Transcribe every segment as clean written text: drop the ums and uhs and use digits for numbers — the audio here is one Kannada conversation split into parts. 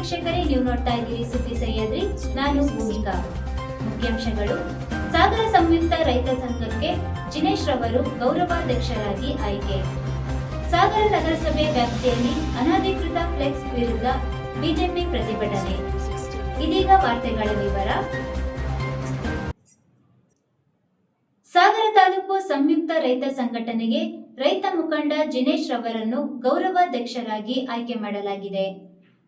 ವೀಕ್ಷಕರೇ, ನೀವು ನೋಡ್ತಾ ಇದ್ದೀರಿ ಸುದ್ದಿ ಸಹ್ಯಾದ್ರಿ. ನಾನು ಭೂಮಿಕಾ. ಮುಖ್ಯಾಂಶಗಳು: ಸಾಗರ ಸಂಯುಕ್ತ ರೈತ ಸಂಘಕ್ಕೆ ಜಿನೇಶ್ ರವರು ಗೌರವಾಧ್ಯಕ್ಷರಾಗಿ ಆಯ್ಕೆ. ಸಾಗರ ನಗರಸಭೆ ವ್ಯಾಪ್ತಿಯಲ್ಲಿ ಅನಧಿಕೃತ ಫ್ಲೆಕ್ಸ್ ವಿರುದ್ಧ ಬಿಜೆಪಿ ಪ್ರತಿಭಟನೆ. ಇದೀಗ ವಾರ್ತೆಗಳ ವಿವರ. ಸಾಗರ ತಾಲೂಕು ಸಂಯುಕ್ತ ರೈತ ಸಂಘಟನೆಗೆ ರೈತ ಮುಖಂಡ ಜಿನೇಶ್ ರವರನ್ನು ಗೌರವಾಧ್ಯಕ್ಷರಾಗಿ ಆಯ್ಕೆ ಮಾಡಲಾಗಿದೆ.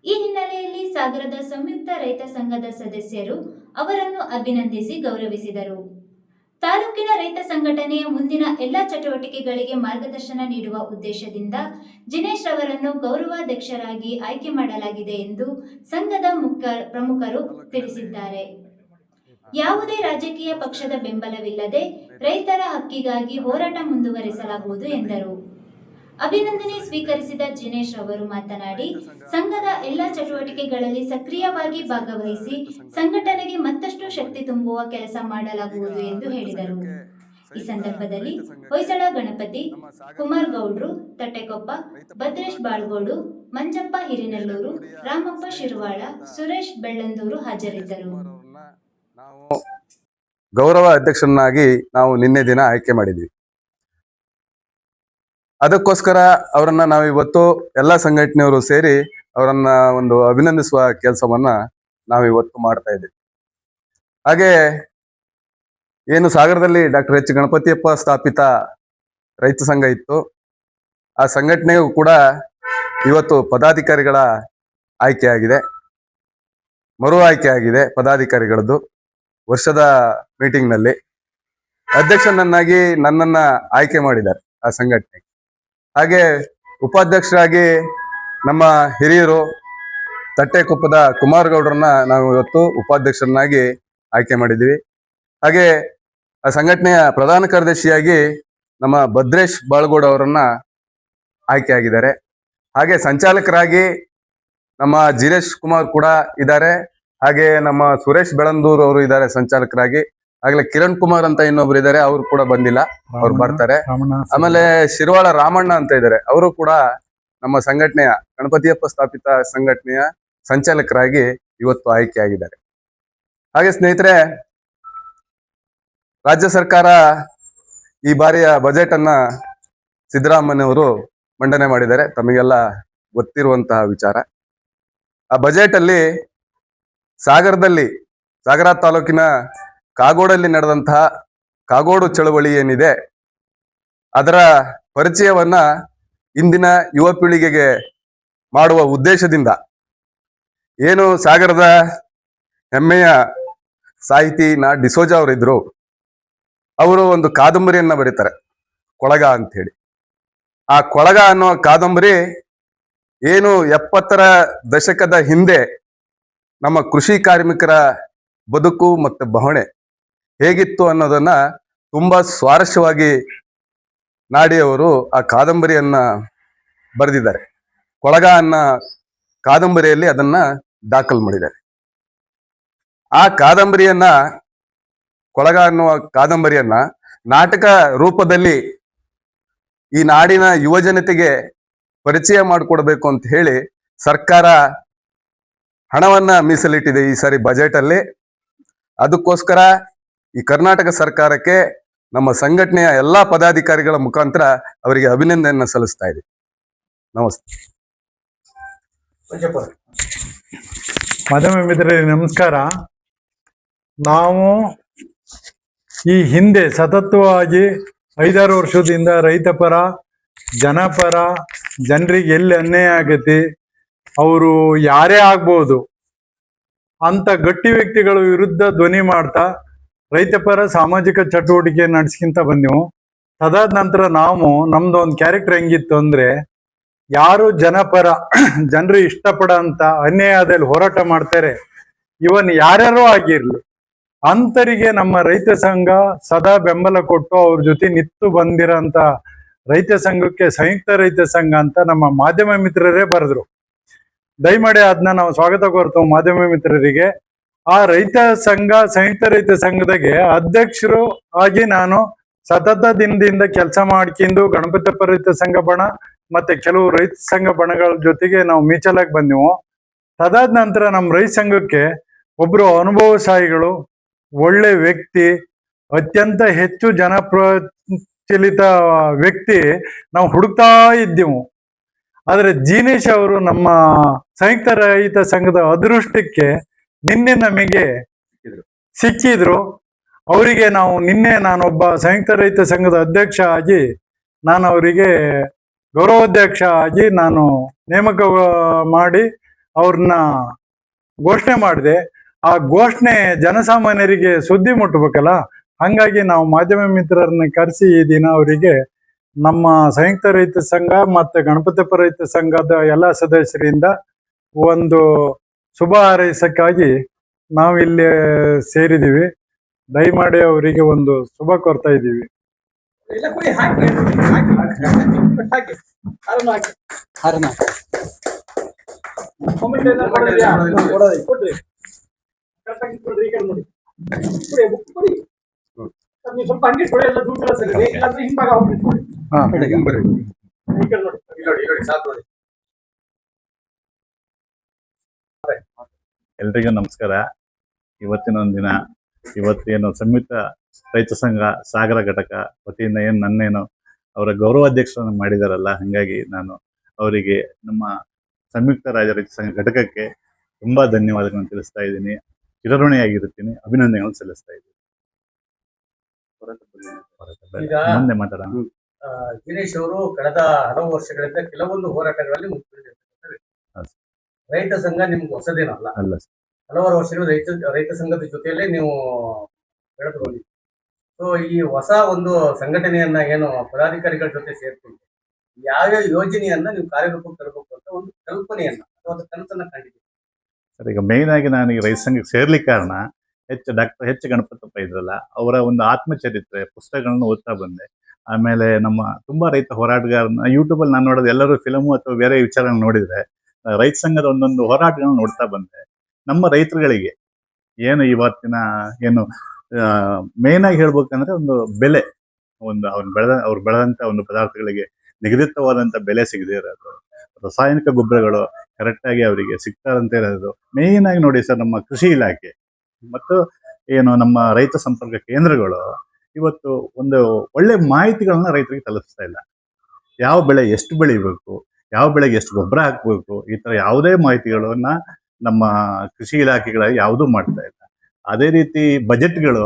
ಈ ಹಿನ್ನೆಲೆಯಲ್ಲಿ ಸಾಗರದ ಸಂಯುಕ್ತ ರೈತ ಸಂಘದ ಸದಸ್ಯರು ಅವರನ್ನು ಅಭಿನಂದಿಸಿ ಗೌರವಿಸಿದರು. ತಾಲೂಕಿನ ರೈತ ಸಂಘಟನೆಯ ಮುಂದಿನ ಎಲ್ಲ ಚಟುವಟಿಕೆಗಳಿಗೆ ಮಾರ್ಗದರ್ಶನ ನೀಡುವ ಉದ್ದೇಶದಿಂದ ಜಿನೇಶ್ ರವರನ್ನು ಗೌರವಾಧ್ಯಕ್ಷರಾಗಿ ಆಯ್ಕೆ ಮಾಡಲಾಗಿದೆ ಎಂದು ಸಂಘದ ಪ್ರಮುಖರು ತಿಳಿಸಿದ್ದಾರೆ. ಯಾವುದೇ ರಾಜಕೀಯ ಪಕ್ಷದ ಬೆಂಬಲವಿಲ್ಲದೆ ರೈತರ ಹಕ್ಕಿಗಾಗಿ ಹೋರಾಟ ಮುಂದುವರಿಸಲಾಗುವುದು ಎಂದರು. ಅಭಿನಂದನೆ ಸ್ವೀಕರಿಸಿದ ಜಿನೇಶ್ ಅವರು ಮಾತನಾಡಿ, ಸಂಘದ ಎಲ್ಲ ಚಟುವಟಿಕೆಗಳಲ್ಲಿ ಸಕ್ರಿಯವಾಗಿ ಭಾಗವಹಿಸಿ ಸಂಘಟನೆಗೆ ಮತ್ತಷ್ಟು ಶಕ್ತಿ ತುಂಬುವ ಕೆಲಸ ಮಾಡಲಾಗುವುದು ಎಂದು ಹೇಳಿದರು. ಈ ಸಂದರ್ಭದಲ್ಲಿ ಹೊಯ್ಸಳ ಗಣಪತಿ, ಕುಮಾರ್ ಗೌಡ್ರು ತಟ್ಟೆಕೊಪ್ಪ, ಭದ್ರೇಶ್ ಬಾಳ್ಗೋಡು, ಮಂಜಪ್ಪ ಹಿರಿನೆಲ್ಲೂರು, ರಾಮಪ್ಪ ಶಿರುವಾಳ, ಸುರೇಶ್ ಬೆಳ್ಳಂದೂರು ಹಾಜರಿದ್ದರು. ಗೌರವ ಅಧ್ಯಕ್ಷರನ್ನಾಗಿ ನಾವು ನಿನ್ನೆ ದಿನ ಆಯ್ಕೆ ಮಾಡಿದ್ವಿ. ಅದಕ್ಕೋಸ್ಕರ ಅವರನ್ನ ನಾವು ಇವತ್ತು ಎಲ್ಲ ಸಂಘಟನೆಯವರು ಸೇರಿ ಅವರನ್ನ ಒಂದು ಅಭಿನಂದಿಸುವ ಕೆಲಸವನ್ನ ನಾವು ಇವತ್ತು ಮಾಡ್ತಾ ಇದ್ದೀವಿ. ಹಾಗೆ ಏನು ಸಾಗರದಲ್ಲಿ ಡಾಕ್ಟರ್ ಎಚ್ ಗಣಪತಿಯಪ್ಪ ಸ್ಥಾಪಿತ ರೈತ ಸಂಘ ಇತ್ತು, ಆ ಸಂಘಟನೆಗೂ ಕೂಡ ಇವತ್ತು ಪದಾಧಿಕಾರಿಗಳ ಆಯ್ಕೆಯಾಗಿದೆ, ಮರು ಆಯ್ಕೆ ಆಗಿದೆ. ಪದಾಧಿಕಾರಿಗಳದ್ದು ವರ್ಷದ ಮೀಟಿಂಗ್ ನಲ್ಲಿ ಅಧ್ಯಕ್ಷನನ್ನಾಗಿ ನನ್ನನ್ನ ಆಯ್ಕೆ ಮಾಡಿದ್ದಾರೆ ಆ ಸಂಘಟನೆಗೆ. ಹಾಗೆ ಉಪಾಧ್ಯಕ್ಷರಾಗಿ ನಮ್ಮ ಹಿರಿಯರು ತಟ್ಟೆಕೊಪ್ಪದ ಕುಮಾರ್ ಗೌಡ್ರನ್ನ ನಾವು ಇವತ್ತು ಉಪಾಧ್ಯಕ್ಷರನ್ನಾಗಿ ಆಯ್ಕೆ ಮಾಡಿದ್ದೀವಿ. ಹಾಗೆ ಆ ಸಂಘಟನೆಯ ಪ್ರಧಾನ ಕಾರ್ಯದರ್ಶಿಯಾಗಿ ನಮ್ಮ ಭದ್ರೇಶ್ ಬಾಳ್ಗೋಡ್ ಅವರನ್ನ ಆಯ್ಕೆ ಆಗಿದ್ದಾರೆ. ಹಾಗೆ ಸಂಚಾಲಕರಾಗಿ ನಮ್ಮ ಜಿನೇಶ್ ಕುಮಾರ್ ಕೂಡ ಇದ್ದಾರೆ. ಹಾಗೆ ನಮ್ಮ ಸುರೇಶ್ ಬೆಳಂದೂರ್ ಅವರು ಇದ್ದಾರೆ ಸಂಚಾಲಕರಾಗಿ. ಆಗ್ಲೇ ಕಿರಣ್ ಕುಮಾರ್ ಅಂತ ಇನ್ನೊಬ್ರು ಇದ್ದಾರೆ, ಅವ್ರು ಕೂಡ ಬಂದಿಲ್ಲ, ಅವ್ರು ಬರ್ತಾರೆ. ಆಮೇಲೆ ಶಿರ್ವಾಳ ರಾಮಣ್ಣ ಅಂತ ಇದ್ದಾರೆ, ಅವರು ಕೂಡ ನಮ್ಮ ಸಂಘಟನೆಯ ಗಣಪತಿಯಪ್ಪ ಸ್ಥಾಪಿತ ಸಂಘಟನೆಯ ಸಂಚಾಲಕರಾಗಿ ಇವತ್ತು ಆಯ್ಕೆ ಆಗಿದ್ದಾರೆ. ಹಾಗೆ ಸ್ನೇಹಿತರೆ, ರಾಜ್ಯ ಸರ್ಕಾರ ಈ ಬಾರಿಯ ಬಜೆಟ್ ಅನ್ನ ಸಿದ್ದರಾಮಯ್ಯನವರು ಮಂಡನೆ ಮಾಡಿದ್ದಾರೆ, ತಮಗೆಲ್ಲ ಗೊತ್ತಿರುವಂತಹ ವಿಚಾರ. ಆ ಬಜೆಟ್ ಅಲ್ಲಿ ಸಾಗರ ತಾಲೂಕಿನ ಕಾಗೋಡಲ್ಲಿ ನಡೆದಂತಹ ಕಾಗೋಡು ಚಳವಳಿ ಏನಿದೆ ಅದರ ಪರಿಚಯವನ್ನ ಇಂದಿನ ಯುವ ಪೀಳಿಗೆಗೆ ಮಾಡುವ ಉದ್ದೇಶದಿಂದ ಏನು ಸಾಗರದ ಹೆಮ್ಮೆಯ ಸಾಹಿತಿ ಡಿಸೋಜ ಅವರಿದ್ರು, ಅವರು ಒಂದು ಕಾದಂಬರಿಯನ್ನ ಬರೀತಾರೆ, ಕೊಳಗ ಅಂತ ಹೇಳಿ. ಆ ಕೊಳಗ ಅನ್ನೋ ಕಾದಂಬರಿ ಏನು 70ರ ದಶಕದ ಹಿಂದೆ ನಮ್ಮ ಕೃಷಿ ಕಾರ್ಮಿಕರ ಬದುಕು ಮತ್ತು ಬವಣೆ ಹೇಗಿತ್ತು ಅನ್ನೋದನ್ನ ತುಂಬಾ ಸ್ವಾರಸ್ಯವಾಗಿ ನಾಡಿಯವರು ಆ ಕಾದಂಬರಿಯನ್ನ ಬರೆದಿದ್ದಾರೆ. ಕೊಳಗ ಅನ್ನ ಕಾದಂಬರಿಯಲ್ಲಿ ಅದನ್ನ ದಾಖಲು ಮಾಡಿದ್ದಾರೆ. ಆ ಕಾದಂಬರಿಯನ್ನ, ಕೊಳಗ ಅನ್ನುವ ಕಾದಂಬರಿಯನ್ನ ನಾಟಕ ರೂಪದಲ್ಲಿ ಈ ನಾಡಿನ ಯುವ ಜನತೆಗೆ ಪರಿಚಯ ಮಾಡಿಕೊಡ್ಬೇಕು ಅಂತ ಹೇಳಿ ಸರ್ಕಾರ ಹಣವನ್ನ ಮೀಸಲಿಟ್ಟಿದೆ ಈ ಸಾರಿ ಬಜೆಟ್ ಅಲ್ಲಿ. ಅದಕ್ಕೋಸ್ಕರ ಈ ಕರ್ನಾಟಕ ಸರ್ಕಾರಕ್ಕೆ ನಮ್ಮ ಸಂಘಟನೆಯ ಎಲ್ಲಾ ಪದಾಧಿಕಾರಿಗಳ ಮುಖಾಂತರ ಅವರಿಗೆ ಅಭಿನಂದನೆಯನ್ನ ಸಲ್ಲಿಸ್ತಾ ಇದ್ದೀವಿ. ನಮಸ್ತೆ. ಮಾಧ್ಯಮ ಮಿತ್ರರಿಗೆ ನಮಸ್ಕಾರ. ನಾವು ಈ ಹಿಂದೆ ಸತತವಾಗಿ 5-6 ವರ್ಷದಿಂದ ರೈತ ಪರ, ಜನಪರ, ಜನರಿಗೆ ಎಲ್ಲಿ ಅನ್ಯಾಯ ಆಗತಿ, ಅವರು ಯಾರೇ ಆಗ್ಬೋದು ಅಂತ ಗಟ್ಟಿ ವ್ಯಕ್ತಿಗಳ ವಿರುದ್ಧ ಧ್ವನಿ ಮಾಡ್ತಾ ರೈತಪರ ಸಾಮಾಜಿಕ ಚಟುವಟಿಕೆ ನಡೆಸ್ಕಿಂತ ಬಂದೆವು. ಅದಾದ ನಂತರ ನಾವು ನಮ್ದು ಒಂದು ಕ್ಯಾರೆಕ್ಟರ್ ಹೆಂಗಿತ್ತು ಅಂದ್ರೆ, ಯಾರು ಜನಪರ, ಜನರು ಇಷ್ಟಪಡ ಅಂತ ಅನ್ಯಾಯದಲ್ಲಿ ಹೋರಾಟ ಮಾಡ್ತಾರೆ, ಇವನ್ ಯಾರ್ಯಾರೋ ಆಗಿರ್ಲಿ ಅಂತರಿಗೆ ನಮ್ಮ ರೈತ ಸಂಘ ಸದಾ ಬೆಂಬಲ ಕೊಟ್ಟು ಅವ್ರ ಜೊತೆ ನಿಂತು ಬಂದಿರೋಂತ ರೈತ ಸಂಘಕ್ಕೆ ಸಂಯುಕ್ತ ರೈತ ಸಂಘ ಅಂತ ನಮ್ಮ ಮಾಧ್ಯಮ ಮಿತ್ರರೇ ಬರೆದ್ರು. ದಯಮಾಡಿ ಅದನ್ನ ನಾವು ಸ್ವಾಗತ ಕೋರ್ತೇವೆ ಮಾಧ್ಯಮ ಮಿತ್ರರಿಗೆ. ಆ ರೈತ ಸಂಘ, ಸಂಯುಕ್ತ ರೈತ ಸಂಘದಾಗೆ ಅಧ್ಯಕ್ಷರು ಆಗಿ ನಾನು ಸತತ ದಿನದಿಂದ ಕೆಲಸ ಮಾಡ್ಕೊಂಡು ಗಣಪತಿಯಪ್ಪ ರೈತ ಸಂಘ ಬಣ ಮತ್ತೆ ಕೆಲವು ರೈತ ಸಂಘ ಬಣಗಳ ಜೊತೆಗೆ ನಾವು ಮೀಸಲಾಗಿ ಬಂದೆವು. ತದಾದ ನಂತರ ನಮ್ಮ ರೈತ ಸಂಘಕ್ಕೆ ಒಬ್ಬರು ಅನುಭವಶಾಹಿಗಳು, ಒಳ್ಳೆ ವ್ಯಕ್ತಿ, ಅತ್ಯಂತ ಹೆಚ್ಚು ಜನಪ್ರಚಲಿತ ವ್ಯಕ್ತಿ ನಾವು ಹುಡುಕ್ತಾ ಇದ್ದೆವು. ಆದರೆ ಜಿನೇಶ್ ಅವರು ನಮ್ಮ ಸಂಯುಕ್ತ ರೈತ ಸಂಘದ ಅದೃಷ್ಟಕ್ಕೆ ನಿನ್ನೆ ನಮಗೆ ಸಿಕ್ಕಿದ್ರು. ಅವರಿಗೆ ನಾವು ನಿನ್ನೆ ನಾನೊಬ್ಬ ಸಂಯುಕ್ತ ರೈತ ಸಂಘದ ಅಧ್ಯಕ್ಷ ಆಗಿ ನಾನು ಅವರಿಗೆ ಗೌರವಾಧ್ಯಕ್ಷ ಆಗಿ ನಾನು ನೇಮಕ ಮಾಡಿ ಅವ್ರನ್ನ ಘೋಷಣೆ ಮಾಡಿದೆ. ಆ ಘೋಷಣೆ ಜನಸಾಮಾನ್ಯರಿಗೆ ಸುದ್ದಿ ಮುಟ್ಟಬೇಕಲ್ಲ, ಹಂಗಾಗಿ ನಾವು ಮಾಧ್ಯಮ ಮಿತ್ರರನ್ನ ಕರೆಸಿ ಈ ದಿನ ಅವರಿಗೆ ನಮ್ಮ ಸಂಯುಕ್ತ ರೈತ ಸಂಘ ಮತ್ತು ಗಣಪತಿಪುರ ರೈತ ಸಂಘದ ಎಲ್ಲ ಸದಸ್ಯರಿಂದ ಒಂದು ಶುಭ ಹಾರೈಸಕ್ಕಾಗಿ ನಾವಿಲ್ಲಿ ಸೇರಿದ್ದೀವಿ. ದಯಮಾಡಿ ಅವರಿಗೆ ಒಂದು ಶುಭ ಕೋರ್ತಾ ಇದ್ದೀವಿ. ಸ್ವಲ್ಪ ಹಂಗೆ ಕೊಡಿ, ಎಲ್ಲ ದೂರ ಸರಿ ಇಲ್ಲಾಂದ್ರೆ ಹಿಂಭಾಗ ಹೋಗ್ಬಿಟ್ಟು ಎಲ್ರಿಗೂ ನಮಸ್ಕಾರ. ಇವತ್ತಿನ ಒಂದು ದಿನ, ಇವತ್ತೇನು ಸಂಯುಕ್ತ ರೈತ ಸಂಘ ಸಾಗರ ಘಟಕ ವತಿಯಿಂದ ಏನು ನನ್ನೇನು ಅವರ ಗೌರವಾಧ್ಯಕ್ಷರನ್ನು ಮಾಡಿದಾರಲ್ಲ, ಹಾಗಾಗಿ ನಾನು ಅವರಿಗೆ ನಮ್ಮ ಸಂಯುಕ್ತ ರೈತ ಸಂಘ ಘಟಕಕ್ಕೆ ತುಂಬಾ ಧನ್ಯವಾದಗಳನ್ನು ತಿಳಿಸ್ತಾ ಇದ್ದೀನಿ. ಚಿರಋಣಿಯಾಗಿರುತ್ತೀನಿ, ಅಭಿನಂದನೆಗಳನ್ನು ಸಲ್ಲಿಸ್ತಾ ಇದ್ದೀನಿ. ಮುಂದೆ ಮಾತಾಡೋಣ. ದಿನೇಶ್ ಅವರು ಕಳೆದ ಹಲವು ವರ್ಷಗಳಿಂದ ಕೆಲವೊಂದು ಹೋರಾಟಗಳಲ್ಲಿ ಮುಗಿದಿರ್ತಾರೆ. ರೈತ ಸಂಘ ನಿಮ್ಗೆ ಹೊಸದೇನಲ್ಲ, ಅಲ್ಲ, ಹಲವಾರು ವರ್ಷಗಳು ರೈತ ಸಂಘದ ಜೊತೆಯಲ್ಲೇ ನೀವು ಬೆಳೆದು ಬಂದಿದ್ದೀರಿ. ಸೊ ಈ ಹೊಸ ಒಂದು ಸಂಘಟನೆಯನ್ನ ಏನು ಪದಾಧಿಕಾರಿಗಳ ಜೊತೆ ಸೇರ್ಕೊಂಡು ಯಾವ್ಯಾವ ಯೋಜನೆಯನ್ನ ನೀವು ಕಾರ್ಯರೂಪಕ್ಕೆ ತರಬೇಕು ಅಂತ ಒಂದು ಕಲ್ಪನೆಯನ್ನ ಅಥವಾ ಕನಸನ್ನ ಕಂಡಿದ್ದೀರಿ ಸರ್? ಈಗ ಮೇಯ್ನ್ ಆಗಿ ನಾನು ಈ ರೈತ ಸಂಘಕ್ಕೆ ಸೇರ್ಲಿಕ್ಕೆ ಕಾರಣ ಡಾಕ್ಟರ್ ಎಚ್ ಗಣಪತಪ್ಪ ಇದ್ರಲ್ಲ, ಅವರ ಒಂದು ಆತ್ಮಚರಿತ್ರೆ ಪುಸ್ತಕಗಳನ್ನು ಓದ್ತಾ ಬಂದೆ. ಆಮೇಲೆ ನಮ್ಮ ತುಂಬಾ ರೈತ ಹೋರಾಟಗಾರನ ಯೂಟ್ಯೂಬಲ್ಲಿ ನಾನು ನೋಡೋದು, ಎಲ್ಲರೂ ಫಿಲಮು ಅಥವಾ ಬೇರೆ ವಿಚಾರ ನೋಡಿದ್ರೆ ರೈತ ಸಂಘದ ಒಂದೊಂದು ಹೋರಾಟಗಳನ್ನ ನೋಡ್ತಾ ಬಂದೆ. ನಮ್ಮ ರೈತರುಗಳಿಗೆ ಏನು ಇವತ್ತಿನ ಏನು ಮೇನ್ ಆಗಿ ಹೇಳ್ಬೇಕಂದ್ರೆ ಒಂದು ಬೆಲೆ, ಒಂದು ಅವ್ರು ಬೆಳೆದಂತ ಒಂದು ಪದಾರ್ಥಗಳಿಗೆ ನಿಗದಿತವಾದಂತ ಬೆಲೆ ಸಿಗದೆ ಇರೋದು, ರಾಸಾಯನಿಕ ಗೊಬ್ಬರಗಳು ಕರೆಕ್ಟಾಗಿ ಅವರಿಗೆ ಸಿಗ್ತಾರಂತ ಇರೋದು. ಮೇನ್ ಆಗಿ ನೋಡಿ ಸರ್, ನಮ್ಮ ಕೃಷಿ ಇಲಾಖೆ ಮತ್ತು ಏನು ನಮ್ಮ ರೈತ ಸಂಪರ್ಕ ಕೇಂದ್ರಗಳು ಇವತ್ತು ಒಂದು ಒಳ್ಳೆ ಮಾಹಿತಿಗಳನ್ನ ರೈತರಿಗೆ ತಲುಪಿಸ್ತಾ ಇಲ್ಲ. ಯಾವ ಬೆಳೆ ಎಷ್ಟು ಬೆಳಿಬೇಕು, ಯಾವ ಬೆಳೆಗೆ ಎಷ್ಟು ಗೊಬ್ಬರ ಹಾಕ್ಬೇಕು, ಈ ತರ ಯಾವುದೇ ಮಾಹಿತಿಗಳನ್ನ ನಮ್ಮ ಕೃಷಿ ಇಲಾಖೆಗಳಾಗಿ ಯಾವುದೂ ಮಾಡ್ತಾ ಇಲ್ಲ. ಅದೇ ರೀತಿ ಬಜೆಟ್ಗಳು,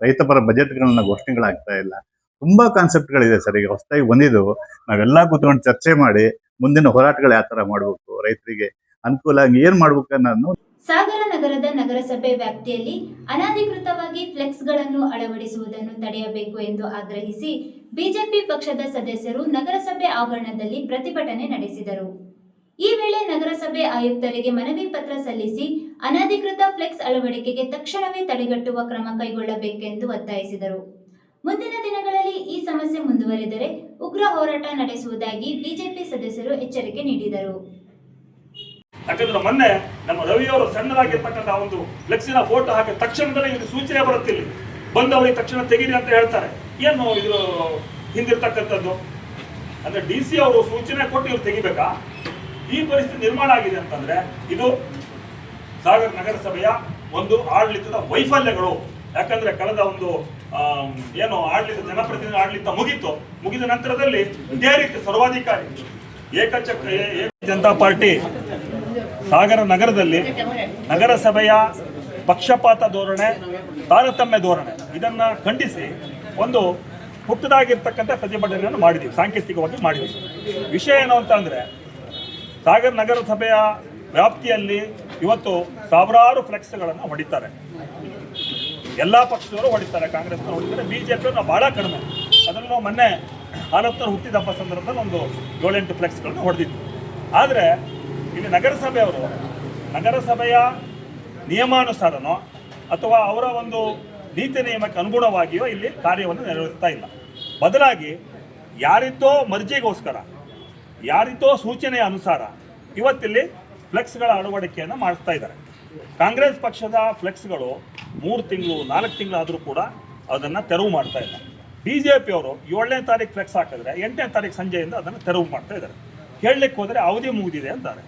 ರೈತಪರ ಬಜೆಟ್ಗಳನ್ನ ಘೋಷಣೆಗಳಾಗ್ತಾ ಇಲ್ಲ. ತುಂಬಾ ಕಾನ್ಸೆಪ್ಟ್ಗಳಿದೆ ಸರ್. ಈಗ ಹೊಸದಾಗಿ ಬಂದಿದ್ದು, ನಾವೆಲ್ಲ ಕೂತ್ಕೊಂಡು ಚರ್ಚೆ ಮಾಡಿ ಮುಂದಿನ ಹೋರಾಟಗಳು ಯಾವ ತರ ಮಾಡ್ಬೇಕು, ರೈತರಿಗೆ ಅನುಕೂಲ ಏನ್ ಮಾಡ್ಬೇಕು ಅನ್ನೋದು. ಸಾಗರ ನಗರದ ನಗರಸಭೆ ವ್ಯಾಪ್ತಿಯಲ್ಲಿ ಅನಧಿಕೃತವಾಗಿ ಫ್ಲೆಕ್ಸ್ಗಳನ್ನು ಅಳವಡಿಸುವುದನ್ನು ತಡೆಯಬೇಕು ಎಂದು ಆಗ್ರಹಿಸಿ ಬಿಜೆಪಿ ಪಕ್ಷದ ಸದಸ್ಯರು ನಗರಸಭೆ ಆವರಣದಲ್ಲಿ ಪ್ರತಿಭಟನೆ ನಡೆಸಿದರು. ಈ ವೇಳೆ ನಗರಸಭೆ ಆಯುಕ್ತರಿಗೆ ಮನವಿ ಪತ್ರ ಸಲ್ಲಿಸಿ ಅನಧಿಕೃತ ಫ್ಲೆಕ್ಸ್ ಅಳವಡಿಕೆಗೆ ತಕ್ಷಣವೇ ತಡೆಗಟ್ಟುವ ಕ್ರಮ ಕೈಗೊಳ್ಳಬೇಕೆಂದು ಒತ್ತಾಯಿಸಿದರು. ಮುಂದಿನ ದಿನಗಳಲ್ಲಿ ಈ ಸಮಸ್ಯೆ ಮುಂದುವರೆದರೆ ಉಗ್ರ ಹೋರಾಟ ನಡೆಸುವುದಾಗಿ ಬಿಜೆಪಿ ಸದಸ್ಯರು ಎಚ್ಚರಿಕೆ ನೀಡಿದರು. ಯಾಕಂದ್ರೆ ಮೊನ್ನೆ ನಮ್ಮ ರವಿಯವರು ಸಣ್ಣದಾಗಿರ್ತಕ್ಕಂಥ ಒಂದು ಫ್ಲೆಕ್ಸಿನ ಫೋಟೋ ಹಾಕಿ ತಕ್ಷಣದಲ್ಲಿ ಇದು ಸೂಚನೆ ಬರುತ್ತಿಲ್ಲ, ಬಂದವರಿಗೆ ತಕ್ಷಣ ತೆಗೀರಿ ಅಂತ ಹೇಳ್ತಾರೆ. ಏನು ಇದು ಹಿಂದಿರ್ತಕ್ಕಂಥದ್ದು ಅಂದ್ರೆ DC ಅವರು ಸೂಚನೆ ಕೊಟ್ಟು ಇವ್ರು ತೆಗಿಬೇಕಾ? ಈ ಪರಿಸ್ಥಿತಿ ನಿರ್ಮಾಣ ಆಗಿದೆ ಅಂತಂದ್ರೆ ಇದು ಸಾಗರ ನಗರಸಭೆಯ ಒಂದು ಆಡಳಿತದ ವೈಫಲ್ಯಗಳು. ಯಾಕಂದ್ರೆ ಕಳೆದ ಒಂದು ಏನು ಆಡಳಿತ, ಜನಪ್ರತಿನಿಧಿ ಆಡಳಿತ ಮುಗಿದ ನಂತರದಲ್ಲಿ ಇದೇ ರೀತಿ ಸರ್ವಾಧಿಕಾರಿ ಏಕಚಕ್ರ ಜನತಾ ಪಾರ್ಟಿ ಸಾಗರ ನಗರದಲ್ಲಿ ನಗರಸಭೆಯ ಪಕ್ಷಪಾತ ಧೋರಣೆ, ತಾರತಮ್ಯ ಧೋರಣೆ ಇದನ್ನ ಖಂಡಿಸಿ ಒಂದು ಪುಟ್ಟದಾಗಿರ್ತಕ್ಕಂಥ ಪ್ರತಿಭಟನೆಯನ್ನು ಮಾಡಿದ್ದೀವಿ, ಸಾಂಕೇತಿಕವಾಗಿ ಮಾಡಿದ್ದೀವಿ. ವಿಷಯ ಏನು ಅಂತ ಅಂದರೆ, ಸಾಗರ ನಗರಸಭೆಯ ವ್ಯಾಪ್ತಿಯಲ್ಲಿ ಇವತ್ತು ಸಾವಿರಾರು ಫ್ಲೆಕ್ಸ್ಗಳನ್ನು ಹೊಡಿತಾರೆ. ಎಲ್ಲ ಪಕ್ಷದವರು ಹೊಡಿತಾರೆ, ಕಾಂಗ್ರೆಸ್ನವರು ಹೊಡಿತಾರೆ, ಬಿಜೆಪಿಯವ್ರನ್ನ ಭಾಳ ಕಡಿಮೆ. ಅದನ್ನು ನಾವು ಮೊನ್ನೆ ಆನಂತರ ಹುಟ್ಟಿದಬ್ಬ ಸಂದರ್ಭದಲ್ಲಿ ಒಂದು 7-8 ಫ್ಲೆಕ್ಸ್ಗಳನ್ನು ಹೊಡೆದಿದ್ವಿ. ಆದರೆ ಇಲ್ಲಿ ನಗರಸಭೆಯವರು ನಗರಸಭೆಯ ನಿಯಮಾನುಸಾರನೋ ಅಥವಾ ಅವರ ಒಂದು ನೀತಿ ನಿಯಮಕ್ಕೆ ಅನುಗುಣವಾಗಿಯೋ ಇಲ್ಲಿ ಕಾರ್ಯವನ್ನು ನಿರ್ವಹಿಸ್ತಾ ಇಲ್ಲ. ಬದಲಾಗಿ ಯಾರಿದ್ದೋ ಮರ್ಜಿಗೋಸ್ಕರ, ಯಾರಿದ್ದೋ ಸೂಚನೆಯ ಅನುಸಾರ ಇವತ್ತಿಲ್ಲಿ ಫ್ಲೆಕ್ಸ್ಗಳ ಅಳವಡಿಕೆಯನ್ನು ಮಾಡಿಸ್ತಾ ಇದ್ದಾರೆ. ಕಾಂಗ್ರೆಸ್ ಪಕ್ಷದ ಫ್ಲೆಕ್ಸ್ಗಳು 3 ತಿಂಗಳು 4 ತಿಂಗಳಾದರೂ ಕೂಡ ಅದನ್ನು ತೆರವು ಮಾಡ್ತಾ ಇಲ್ಲ. ಬಿಜೆಪಿಯವರು 7ನೇ ತಾರೀಕು ಫ್ಲೆಕ್ಸ್ ಹಾಕಿದ್ರೆ 8ನೇ ತಾರೀಕು ಸಂಜೆಯಿಂದ ಅದನ್ನು ತೆರವು ಮಾಡ್ತಾ ಇದ್ದಾರೆ. ಹೇಳಲಿಕ್ಕೆ ಹೋದರೆ ಅವಧಿ ಮುಗಿದಿದೆ ಅಂತಾರೆ.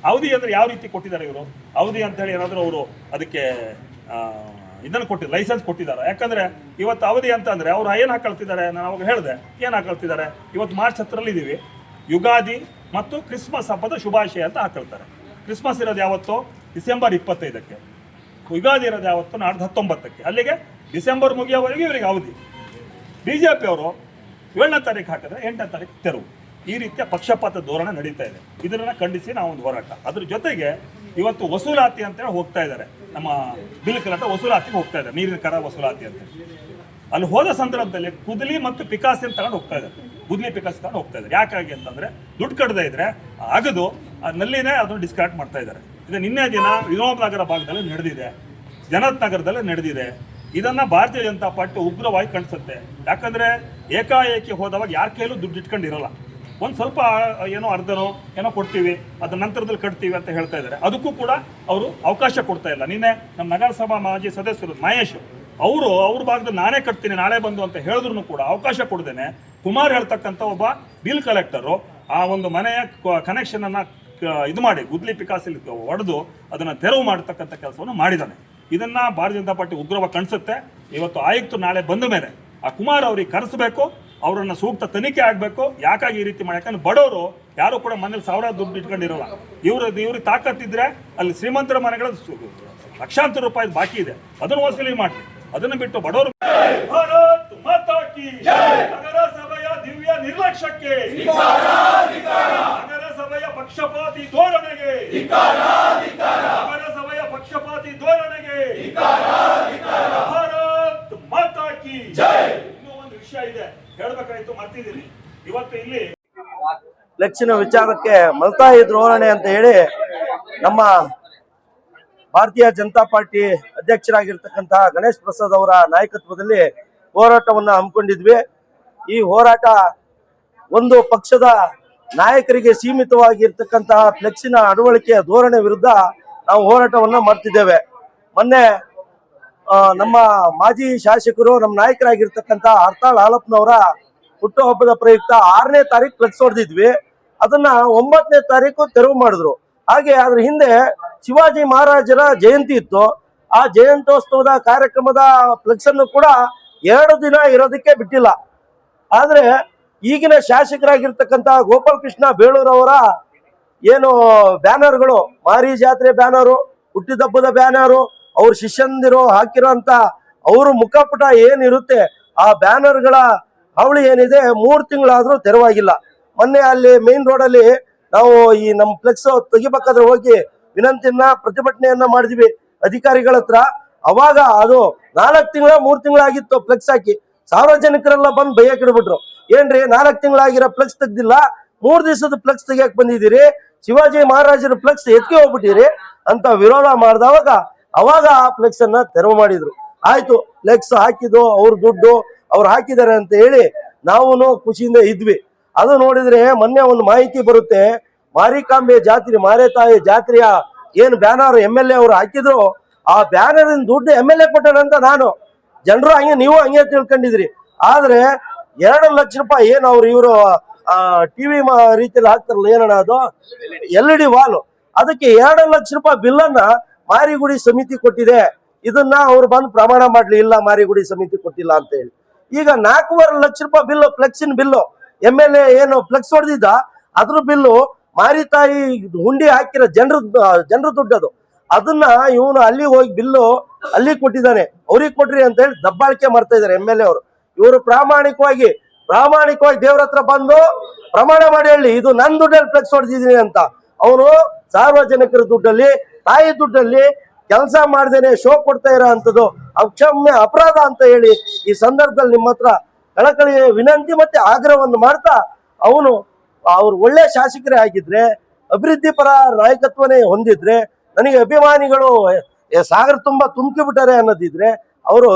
ಅವಧಿ ಅಂದ್ರೆ ಯಾವ ರೀತಿ ಕೊಟ್ಟಿದ್ದಾರೆ ಇವರು? ಅವಧಿ ಅಂತ ಹೇಳಿ ಏನಾದರೂ ಅವರು ಅದಕ್ಕೆ ಇದನ್ನು ಕೊಟ್ಟಿದ್ದಾರೆ, ಲೈಸೆನ್ಸ್ ಕೊಟ್ಟಿದ್ದಾರೆ. ಯಾಕಂದ್ರೆ ಇವತ್ತು ಅವಧಿ ಅಂತ ಅಂದ್ರೆ ಅವ್ರು ಏನು ಹಾಕೊಳ್ತಿದ್ದಾರೆ, ನಾನು ಅವಾಗ ಹೇಳಿದೆ ಏನು ಹಾಕೊಳ್ತಿದ್ದಾರೆ. ಇವತ್ತು ಮಾರ್ಚ್ 10ರಲ್ಲಿ ಇದ್ದೀವಿ, ಯುಗಾದಿ ಮತ್ತು ಕ್ರಿಸ್ಮಸ್ ಹಬ್ಬದ ಶುಭಾಶಯ ಅಂತ ಹಾಕೊಳ್ತಾರೆ. ಕ್ರಿಸ್ಮಸ್ ಇರೋದು ಯಾವತ್ತು? ಡಿಸೆಂಬರ್ 25ಕ್ಕೆ. ಯುಗಾದಿ ಇರೋದು ಯಾವತ್ತು? ನಾಡ್ದು 19ಕ್ಕೆ. ಅಲ್ಲಿಗೆ ಡಿಸೆಂಬರ್ ಮುಗಿಯೋವರೆಗೆ ಇವರಿಗೆ ಅವಧಿ. ಬಿಜೆಪಿ ಅವರು 7ನೇ ತಾರೀಕು ಹಾಕಿದ್ರೆ 8ನೇ ತಾರೀಕು ತೆರವು. ಈ ರೀತಿಯ ಪಕ್ಷಪಾತ ಧೋರಣೆ ನಡೀತಾ ಇದೆ. ಇದನ್ನ ಖಂಡಿಸಿ ನಾವು ಒಂದು ಹೋರಾಟ. ಅದ್ರ ಜೊತೆಗೆ ಇವತ್ತು ವಸೂಲಾತಿ ಅಂತೇಳಿ ಹೋಗ್ತಾ ಇದ್ದಾರೆ, ನಮ್ಮ ಬಿಲ್ ಕಲೆಕ್ಟರ್ ವಸೂಲಾತಿಗೆ ಹೋಗ್ತಾ ಇದ್ದಾರೆ, ನೀರಿನ ಕರ ವಸೂಲಾತಿ ಅಂತ. ಅಲ್ಲಿ ಹೋದ ಸಂದರ್ಭದಲ್ಲಿ ಕುದಲಿ ಮತ್ತು ಪಿಕಾಸಿ ಅಂತ ತಗೊಂಡು ಹೋಗ್ತಾ ಇದ್ದಾರೆ, ಗುದ್ಲಿ ಪಿಕಾಸಿ ತಗೊಂಡು ಹೋಗ್ತಾ ಇದ್ದಾರೆ. ಯಾಕಾಗಿ ಅಂತಂದ್ರೆ ದುಡ್ಡು ಕಟ್ಟದೇ ಇದ್ರೆ ಅಗದು ಆ ನಲ್ಲಿನೇ ಅದನ್ನು ಡಿಸ್ಕಾರ್ಡ್ ಮಾಡ್ತಾ ಇದ್ದಾರೆ. ಇದು ನಿನ್ನೆ ದಿನ ವಿನೋಬ್ ನಗರ ಭಾಗದಲ್ಲಿ ನಡೆದಿದೆ, ಜನತ್ ನಗರದಲ್ಲಿ ನಡೆದಿದೆ. ಇದನ್ನ ಭಾರತೀಯ ಜನತಾ ಪಾರ್ಟಿ ಉಗ್ರವಾಗಿ ಕಾಣಿಸುತ್ತೆ. ಯಾಕಂದ್ರೆ ಏಕಾಏಕಿ ಹೋದವಾಗ ಯಾರ ಕೈಲೂ ದುಡ್ಡು ಇಟ್ಕೊಂಡಿರಲ್ಲ. ಒಂದು ಸ್ವಲ್ಪ ಏನೋ ಅರ್ಧನೋ ಏನೋ ಕೊಡ್ತೀವಿ, ಅದ್ರ ನಂತರದಲ್ಲಿ ಕಟ್ತೀವಿ ಅಂತ ಹೇಳ್ತಾ ಇದ್ದಾರೆ. ಅದಕ್ಕೂ ಕೂಡ ಅವರು ಅವಕಾಶ ಕೊಡ್ತಾ ಇಲ್ಲ. ನಿನ್ನೆ ನಮ್ಮ ನಗರಸಭಾ ಮಾಜಿ ಸದಸ್ಯರು ಮಹೇಶ್ ಅವರು ಅವ್ರ ಭಾಗದಲ್ಲಿ ನಾನೇ ಕಟ್ತೀನಿ ನಾಳೆ ಬಂದು ಅಂತ ಹೇಳಿದ್ರು ಕೂಡ ಅವಕಾಶ ಕೊಡ್ದೇನೆ ಕುಮಾರ್ ಹೇಳ್ತಕ್ಕಂಥ ಒಬ್ಬ ಬಿಲ್ ಕಲೆಕ್ಟರು ಆ ಒಂದು ಮನೆಯ ಕನೆಕ್ಷನ್ ಅನ್ನ ಇದು ಮಾಡಿ ಗುದ್ಲಿ ಪಿಕಾಸಿಲಿ ಹೊಡೆದು ಅದನ್ನ ತೆರವು ಮಾಡತಕ್ಕಂಥ ಕೆಲಸವನ್ನು ಮಾಡಿದ್ದಾನೆ. ಇದನ್ನ ಭಾರತೀಯ ಜನತಾ ಪಾರ್ಟಿ ಉಗ್ರವಾಗಿ ಕಾಣಿಸುತ್ತೆ. ಇವತ್ತು ಆಯುಕ್ತರು ನಾಳೆ ಬಂದ ಮೇಲೆ ಆ ಕುಮಾರ್ ಅವ್ರಿಗೆ ಕರೆಸಬೇಕು, ಅವರನ್ನ ಸೂಕ್ತ ತನಿಖೆ ಆಗಬೇಕು. ಯಾಕಾಗಿ ಈ ರೀತಿ ಮಾಡಿ? ಯಾಕಂದ್ರೆ ಬಡವರು ಯಾರು ಕೂಡ ಮನೇಲಿ ಸಾವಿರಾರು ದುಡ್ಡು ಇಟ್ಕೊಂಡಿರಲ್ಲ. ಇವ್ರಿಗೆ ತಾಕತ್ತಿದ್ರೆ ಅಲ್ಲಿ ಶ್ರೀಮಂತರ ಮನೆಗಳ ಲಕ್ಷಾಂತರ ರೂಪಾಯಿ ಬಾಕಿ ಇದೆ, ಅದನ್ನು ವಸೂಲಿ ಮಾಡಿ. ಅದನ್ನು ಬಿಟ್ಟು ಬಡವರು ಭಾರತ್ ಮಾತಾ ಕಿ ನಗರಸಭೆಯ ದಿವ್ಯ ನಿರ್ಲಕ್ಷ್ಯಕ್ಕೆ, ನಗರಸಭೆಯ ಪಕ್ಷಪಾತಿ ಧೋರಣೆಗೆ, ನಗರಸಭೆಯ ಪಕ್ಷಪಾತಿ ಧೋರಣೆಗೆ ಭಾರತ್ ಮಾತಾ ಕಿ. ಇನ್ನೂ ಒಂದು ವಿಷಯ ಇದೆ ಹೇಳ್ಬೇಕಾಯ್ತು, ಮರ್ತಿದ್ದೀನಿ. ಇವತ್ತು ಇಲ್ಲಿ ಫ್ಲೆಕ್ಸಿನ ವಿಚಾರಕ್ಕೆ ಮಲ್ತಾಯಿ ಧೋರಣೆ ಅಂತ ಹೇಳಿ ನಮ್ಮ ಭಾರತೀಯ ಜನತಾ ಪಾರ್ಟಿ ಅಧ್ಯಕ್ಷರಾಗಿರ್ತಕ್ಕಂತಹ ಗಣೇಶ್ ಪ್ರಸಾದ್ ಅವರ ನಾಯಕತ್ವದಲ್ಲಿ ಹೋರಾಟವನ್ನು ಹಮ್ಮಿಕೊಂಡಿದ್ವಿ. ಈ ಹೋರಾಟ ಒಂದು ಪಕ್ಷದ ನಾಯಕರಿಗೆ ಸೀಮಿತವಾಗಿರ್ತಕ್ಕಂತಹ ಫ್ಲೆಕ್ಸಿನ ಅಳವಡಿಕೆಯ ಧೋರಣೆ ವಿರುದ್ಧ ನಾವು ಹೋರಾಟವನ್ನು ಮಾಡ್ತಿದ್ದೇವೆ. ಮೊನ್ನೆ ನಮ್ಮ ಮಾಜಿ ಶಾಸಕರು ನಮ್ಮ ನಾಯಕರಾಗಿರ್ತಕ್ಕಂಥ ಹರ್ತಾಳ್ ಹಾಲಪ್ಪನವರ ಹುಟ್ಟುಹಬ್ಬದ ಪ್ರಯುಕ್ತ 6ನೇ ತಾರೀಕು ಫ್ಲೆಕ್ಸ್ ಹೊಡೆದಿದ್ವಿ. ಅದನ್ನ 9ನೇ ತಾರೀಕು ತೆರವು ಮಾಡಿದ್ರು. ಹಾಗೆ ಅದ್ರ ಹಿಂದೆ ಶಿವಾಜಿ ಮಹಾರಾಜರ ಜಯಂತಿ ಇತ್ತು. ಆ ಜಯಂತ್ಯೋತ್ಸವದ ಕಾರ್ಯಕ್ರಮದ ಫ್ಲೆಕ್ಸ್ ಅನ್ನು ಕೂಡ 2 ದಿನ ಇರೋದಕ್ಕೆ ಬಿಟ್ಟಿಲ್ಲ. ಆದ್ರೆ ಈಗಿನ ಶಾಸಕರಾಗಿರ್ತಕ್ಕಂಥ ಗೋಪಾಲ್ ಕೃಷ್ಣ ಬೇಳೂರವರ ಏನು ಬ್ಯಾನರ್ಗಳು, ಮಾರಿ ಜಾತ್ರೆ ಬ್ಯಾನರು, ಹುಟ್ಟಿದಬ್ಬದ ಬ್ಯಾನರು, ಅವ್ರ ಶಿಷ್ಯಂದಿರು ಹಾಕಿರೋ ಅಂತ ಅವ್ರ ಮುಖಪುಟ ಏನಿರುತ್ತೆ ಆ ಬ್ಯಾನರ್ಗಳ ಹಾವಳಿ ಏನಿದೆ 3 ತಿಂಗಳಾದ್ರೂ ತೆರವಾಗಿಲ್ಲ. ಮೊನ್ನೆ ಅಲ್ಲಿ ಮೇನ್ ರೋಡ್ ಅಲ್ಲಿ ನಾವು ಈ ನಮ್ಮ ಫ್ಲೆಕ್ಸ್ ತೆಗಿಬೇಕಾದ್ರೆ ಹೋಗಿ ವಿನಂತಿಯನ್ನ ಪ್ರತಿಭಟನೆಯನ್ನ ಮಾಡಿದ್ವಿ ಅಧಿಕಾರಿಗಳ ಹತ್ರ. ಅವಾಗ ಅದು 4 ತಿಂಗಳ 3 ತಿಂಗಳಾಗಿತ್ತು ಫ್ಲೆಕ್ಸ್ ಹಾಕಿ. ಸಾರ್ವಜನಿಕರೆಲ್ಲ ಬಂದು ಭಯಕ್ಕಿಡ್ಬಿಟ್ರು. ಏನ್ರಿ 4 ತಿಂಗಳಾಗಿರೋ ಫ್ಲೆಕ್ಸ್ ತೆಗ್ದಿಲ್ಲ, 3 ದಿವಸದ ಫ್ಲೆಕ್ಸ್ ತೆಗಿಯಕ್ ಬಂದಿದ್ದೀರಿ, ಶಿವಾಜಿ ಮಹಾರಾಜರ ಫ್ಲೆಕ್ಸ್ ಎತ್ತಿ ಹೋಗ್ಬಿಟ್ಟಿರಿ ಅಂತ ವಿರೋಧ ಮಾಡಿದವಾಗ ಅವಾಗ ಆ ಫ್ಲೆಕ್ಸ್ ಅನ್ನ ತೆರವು ಮಾಡಿದ್ರು. ಆಯ್ತು, ಫ್ಲೆಕ್ಸ್ ಹಾಕಿದ್ದು ಅವ್ರ ದುಡ್ಡು ಅವ್ರು ಹಾಕಿದ್ದಾರೆ ಅಂತ ಹೇಳಿ ನಾವು ಖುಷಿಯಿಂದ ಇದ್ವಿ. ಅದು ನೋಡಿದ್ರೆ ಮೊನ್ನೆ ಒಂದು ಮಾಹಿತಿ ಬರುತ್ತೆ, ಮಾರಿಕಾಂಬೆ ಜಾತ್ರೆ, ಮಾರೇತಾಯಿ ಜಾತ್ರೆಯ ಏನು ಬ್ಯಾನರ್ MLA ಅವರು ಹಾಕಿದ್ರು, ಆ ಬ್ಯಾನರಿನ ದುಡ್ಡು MLA ಕೊಟ್ಟಾರಂತ ನಾನು ಜನರು ಹಂಗೆ ನೀವು ಹಂಗೆ ತಿಳ್ಕೊಂಡಿದ್ರಿ. ಆದ್ರೆ 2 ಲಕ್ಷ ರೂಪಾಯಿ ಏನು ಇವರು ಟಿವಿ ರೀತಿಯಲ್ಲಿ ಹಾಕ್ತಾರಲ್ಲ, ಏನಣ್ಣ ಅದು LED ವಾಲ್, ಅದಕ್ಕೆ 2 ಲಕ್ಷ ರೂಪಾಯಿ ಬಿಲ್ ಅನ್ನ ಮಾರಿಗುಡಿ ಸಮಿತಿ ಕೊಟ್ಟಿದೆ. ಇದನ್ನ ಅವ್ರು ಬಂದು ಪ್ರಮಾಣ ಮಾಡ್ಲಿ, ಇಲ್ಲ ಮಾರಿಗುಡಿ ಸಮಿತಿ ಕೊಟ್ಟಿಲ್ಲ ಅಂತ ಹೇಳಿ. ಈಗ 4.5 ಲಕ್ಷ ರೂಪಾಯಿ ಬಿಲ್ಲು, ಫ್ಲೆಕ್ಸಿನ ಬಿಲ್ಲು, MLA ಏನು ಫ್ಲೆಕ್ಸ್ ಹೊಡೆದಿದ್ದ ಅದ್ರ ಬಿಲ್ಲು, ಮಾರಿತಾಯಿ ಹುಂಡಿ ಹಾಕಿರೋ ಜನರ ದುಡ್ಡದು. ಅದನ್ನ ಇವನು ಅಲ್ಲಿ ಹೋಗಿ ಬಿಲ್ಲು ಅಲ್ಲಿ ಕೊಟ್ಟಿದ್ದಾನೆ, ಅವ್ರಿಗೆ ಕೊಟ್ರಿ ಅಂತ ಹೇಳಿ ದಬ್ಬಾಳಿಕೆ ಮಾಡ್ತಾ ಇದ್ದಾರೆ MLA ಅವರು. ಇವರು ಪ್ರಾಮಾಣಿಕವಾಗಿ ದೇವ್ರ ಹತ್ರ ಬಂದು ಪ್ರಮಾಣ ಮಾಡಿ ಹೇಳಿ ಇದು ನನ್ನ ದುಡ್ಡಲ್ಲಿ ಫ್ಲೆಕ್ಸ್ ಹೊಡೆದಿದ್ದೀನಿ ಅಂತ. ಅವನು ಸಾರ್ವಜನಿಕರ ದುಡ್ಡಲ್ಲಿ, ತಾಯಿ ದುಡ್ಡಲ್ಲಿ ಕೆಲಸ ಮಾಡ್ದೇನೆ ಶೋ ಕೊಡ್ತಾ ಇರೋ ಅಂತದ್ದು ಅಕ್ಷಮ್ಯ ಅಪರಾಧ ಅಂತ ಹೇಳಿ ಈ ಸಂದರ್ಭದಲ್ಲಿ ನಿಮ್ಮ ಹತ್ರ ಕಳಕಳಿ ವಿನಂತಿ ಮತ್ತೆ ಆಗ್ರಹವನ್ನು ಮಾಡ್ತಾ, ಅವ್ರು ಒಳ್ಳೆ ಶಾಸಕರೇ ಆಗಿದ್ರೆ, ಅಭಿವೃದ್ಧಿ ಪರ ನಾಯಕತ್ವನೇ ಹೊಂದಿದ್ರೆ, ನನಗೆ ಅಭಿಮಾನಿಗಳು ಸಾಗರ ತುಂಬಾ ತುಂಬಿಕೆ ಬಿಟ್ಟಾರೆ ಅನ್ನೋದಿದ್ರೆ ಅವರು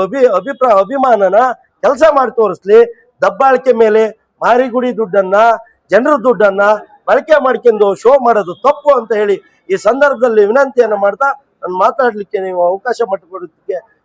ಅಭಿಮಾನನ ಕೆಲಸ ಮಾಡಿ ತೋರಿಸ್ಲಿ. ದಬ್ಬಾಳಿಕೆ ಮೇಲೆ ಮಾರಿಗುಡಿ ದುಡ್ಡನ್ನ, ಜನರ ದುಡ್ಡನ್ನ ಬಳಕೆ ಮಾಡ್ಕೊಂಡು ಶೋ ಮಾಡೋದು ತಪ್ಪು ಅಂತ ಹೇಳಿ ಈ ಸಂದರ್ಭದಲ್ಲಿ ವಿನಂತಿಯನ್ನ ಮಾಡ್ತಾ ನಾನು ಮಾತಾಡ್ಲಿಕ್ಕೆ ನೀವು ಅವಕಾಶ ಮಾಡಿಕೊಡೋದಕ್ಕೆ